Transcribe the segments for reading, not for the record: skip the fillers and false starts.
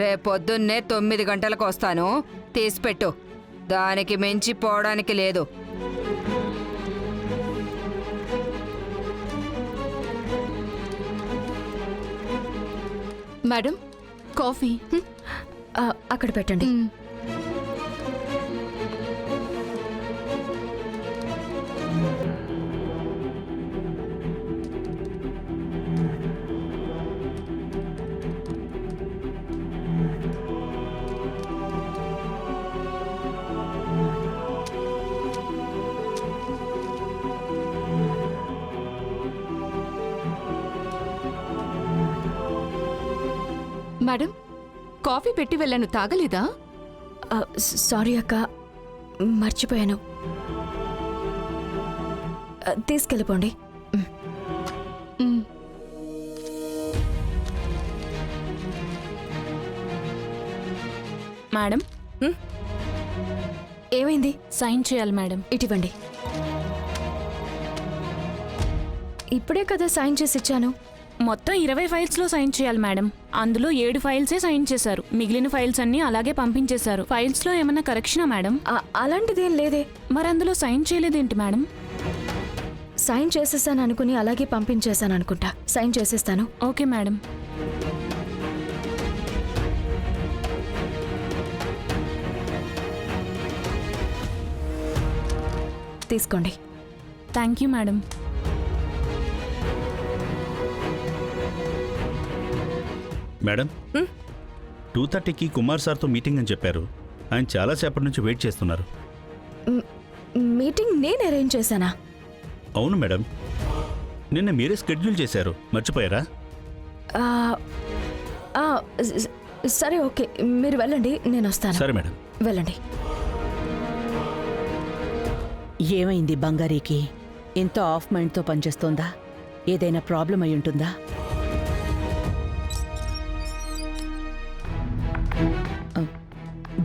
రేపొద్దున్నే 9 గంటలకు వస్తాను, తీసిపెట్టు. దానికి మించి పోవడానికి లేదు. మేడం, కాఫీ అక్కడ పెట్టండి. మేడం, కాఫీ పెట్టి వెళ్ళాను, తాగలేదా? సారీ అక్క, మర్చిపోయాను. తీసుకెళ్ళిపోండి. మేడం, ఏమైంది? సైన్ చేయాలి మేడం. ఇటివ్వండి. ఇప్పుడే కదా సైన్ చేసి ఇచ్చాను. మొత్తం 20 ఫైల్స్లో సైన్ చేయాలి మేడం. అందులో 7 ఫైల్సే సైన్ చేశారు. మిగిలిన ఫైల్స్ అన్నీ అలాగే పంపించేశారు. ఫైల్స్లో ఏమన్నా కరెక్షనా మేడం? అలాంటిదేం లేదే. మరి అందులో సైన్ చేయలేదేంటి మేడం? సైన్ చేసేసాను అనుకుని అలాగే పంపించేశాను అనుకుంటా. సైన్ చేసేస్తాను. Okay madam. తీసుకోండి. Thank you madam. మేడం, 2:30కి కుమార్ సార్తో మీటింగ్ అని చెప్పారు. ఆయన చాలాసేపటి నుంచి వెయిట్ చేస్తున్నారు. మీటింగ్ నేను అరేంజ్ చేశానా? అవును మేడం, నిన్న మీరే షెడ్యూల్ చేశారు, మర్చిపోయారా? సరే, ఓకే, మీరు వెళ్ళండి, నేను వస్తాను. సరే మేడం. వెళ్ళండి. ఏమైంది బంగారీకి? ఇంత ఆఫ్ మైండ్తో పనిచేస్తోందా? ఏదైనా ప్రాబ్లం అయి ఉంటుందా?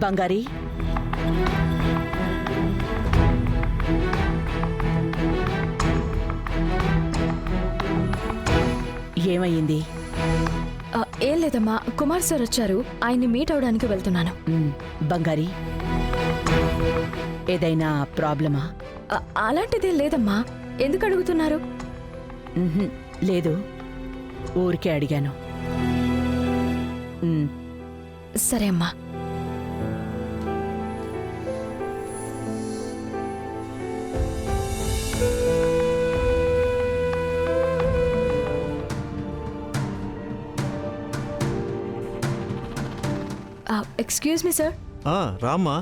బంగారీ, ఏమయ్యింది? ఏం లేదమ్మా, కుమార్ సార్ వచ్చారు, ఆయన్ని మీట్ అవడానికి వెళ్తున్నాను. బంగారీ, ఏదైనా ప్రాబ్లమా? అలాంటిదేం లేదమ్మా. ఎందుకు అడుగుతున్నారు? లేదు, ఊరికే అడిగాను. సరే అమ్మా. Excuse me sir. రామ్మా,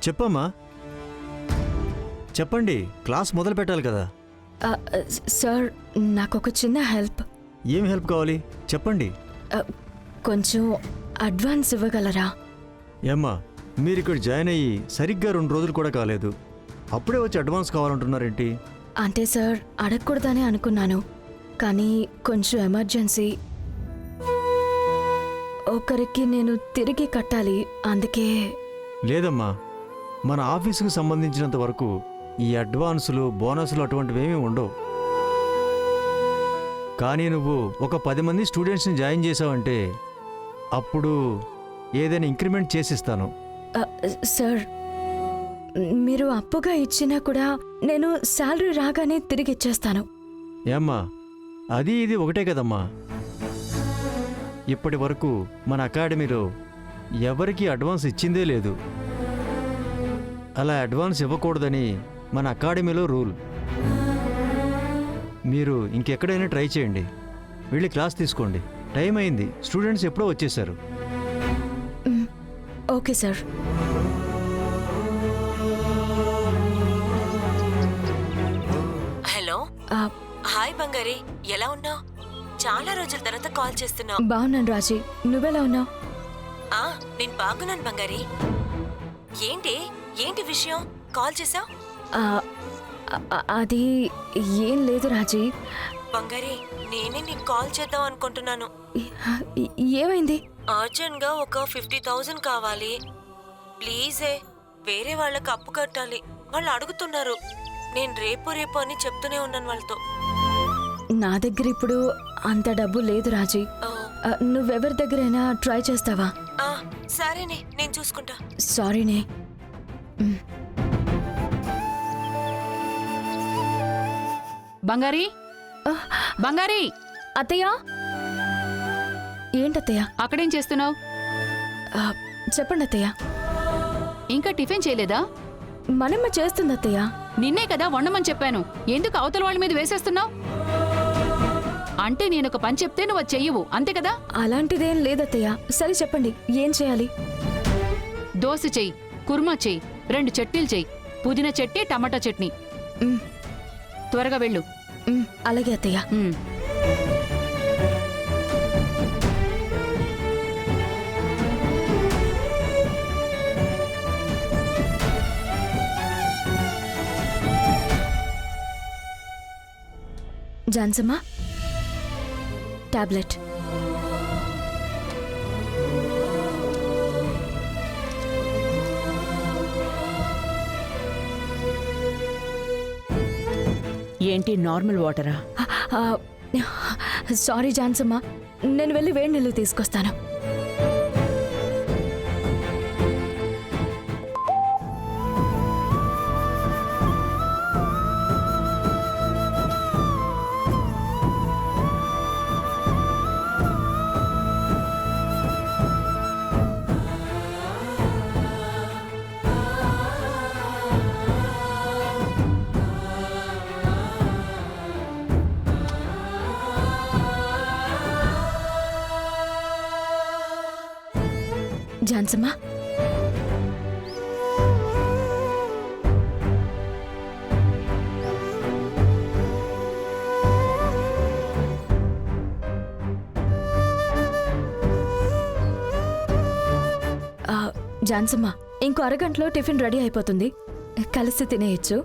చెప్పమ్మా. చెప్పండి, క్లాస్ మొదలు పెట్టాలి కదా. సార్, నాకు ఒక చిన్న హెల్ప్. ఏం హెల్ప్ కావాలి చెప్పండి. కొంచెం అడ్వాన్స్ ఇవ్వగలరా? ఏమ్మా, మీరు ఇక్కడ జాయిన్ అయ్యి సరిగ్గా 2 రోజులు కూడా కాలేదు, అప్పుడే వచ్చి అడ్వాన్స్ కావాలంటున్నారేంటి? అంటే సార్, అడగకూడదని అనుకున్నాను, కానీ కొంచెం ఎమర్జెన్సీ. ఒకరికి నేను తిరిగి కట్టాలి, అందుకే. లేదమ్మా, మన ఆఫీసుకు సంబంధించినంత వరకు ఈ అడ్వాన్సులు, బోనస్లు అటువంటివేమీ ఉండవు. కానీ నువ్వు ఒక 10 మంది స్టూడెంట్స్ని జాయిన్ చేసావంటే అప్పుడు ఏదైనా ఇంక్రిమెంట్ చేసిస్తాను. సార్, మీరు అప్పుగా ఇచ్చినా కూడా నేను శాలరీ రాగానే తిరిగి ఇచ్చేస్తాను. ఏమ్మా, అది ఇది ఒకటే కదమ్మా. ఇప్పటి వరకు మన అకాడమీలో ఎవరికి అడ్వాన్స్ ఇచ్చిందే లేదు. అలా అడ్వాన్స్ ఇవ్వకూడదని మన అకాడమీలో రూల్. మీరు ఇంకెక్కడైనా ట్రై చేయండి, వెళ్ళి క్లాస్ తీసుకోండి. టైం అయింది, స్టూడెంట్స్ ఎప్పుడో వచ్చేసారు. Okay sir. హలో, హాయ్ బంగారి, ఎలా ఉన్నావు? చాలా రోజుల తర్వాత కాల్ చేస్తున్నావు. బాగున్నాను రాజీ, నువ్వెలా ఉన్నావు? నేను బాగున్నాను బంగారి. ఏంటి విషయం, కాల్ చేసావు? అది ఏం లేదు రాజీ. బంగారి, నేనే నీకు కాల్ చేద్దాం అనుకుంటున్నాను. ఏమైంది? అర్జెంట్గా ఒక 50,000 కావాలి ప్లీజే. వేరే వాళ్ళకి అప్పు కట్టాలి, వాళ్ళు అడుగుతున్నారు. నేను రేపు అని చెప్తూనే ఉన్నాను వాళ్ళతో. నా దగ్గర ఇప్పుడు అంత డబ్బు లేదు రాజీ. నువ్వెవరి దగ్గరైనా ట్రై చేస్తావా? ఆ, సరేనే నేను చూసుకుంటా. సారీనే. బంగారీ బంగారీ, అత్తయ్య, ఏంటత్తయ్య? అక్కడేం చేస్తున్నావు? ఆ, చెప్పండి అత్తయ్య. ఇంకా టిఫిన్ చేయలేదా? మనమ్మ చేస్తుంది అత్తయ్య. నిన్నే కదా వండమని చెప్పాను, ఎందుకు అవతల వాళ్ళ మీద వేసేస్తున్నావు? అంటే నేను ఒక పని చెప్తే నువ్వు అది చెయ్యవు, అంతే కదా? అలాంటిదేం లేదత్తయ్య. సరే చెప్పండి, ఏం చేయాలి? దోశ చెయ్యి, కుర్మా చెయ్యి, 2 చట్నీలు చెయ్యి, పుదీనా చట్నీ, టమాటా చట్నీ. మ్, త్వరగా వెళ్ళు. అలాగే అత్తయ్య. మ్. జాన్సమ్మా, టాబ్లెట్. ఏంటి నార్మల్ వాటరా? సారీ జాన్సమ్మా, నేను వెళ్ళి వేడి నీళ్ళు తీసుకొస్తాను. జాన్సమ్మా, జాన్సమ్మా, ఇంకో అరగంటలో టిఫిన్ రెడీ అయిపోతుంది, కలిసి తినేయచ్చు.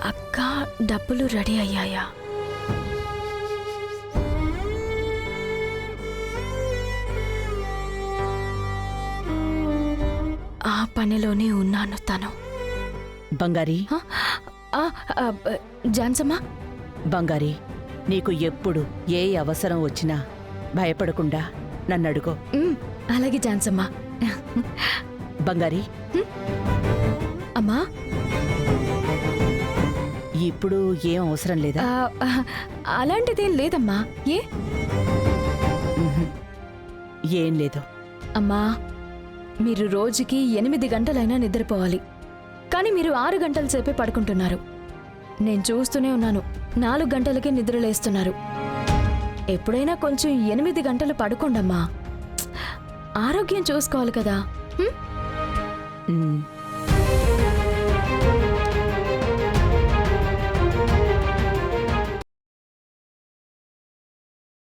అక్క, డబ్బులు రెడీ అయ్యాయా? ఆ పనిలోనే ఉన్నాను తను. బంగారీ, జాన్సమ్మా, బంగారీ, నీకు ఎప్పుడు ఏ అవసరం వచ్చినా భయపడకుండా నన్నడుగో. అలాగే జాన్సమ్మా. బంగారీ, అమ్మా, ఇప్పుడు ఏం అవసరం లేదా? అలాంటిదేం లేదమ్మా. ఏ? ఏం లేదు. అమ్మా, మీరు రోజుకి 8 గంటలైనా నిద్రపోవాలి, కానీ మీరు 6 గంటల సేపే పడుకుంటున్నారు. నేను చూస్తూనే ఉన్నాను, 4 గంటలకే నిద్రలేస్తున్నారు. ఎప్పుడైనా కొంచెం 8 గంటలు పడుకోండమ్మా. ఆరోగ్యం చూసుకోవాలి కదా. ఉమ్.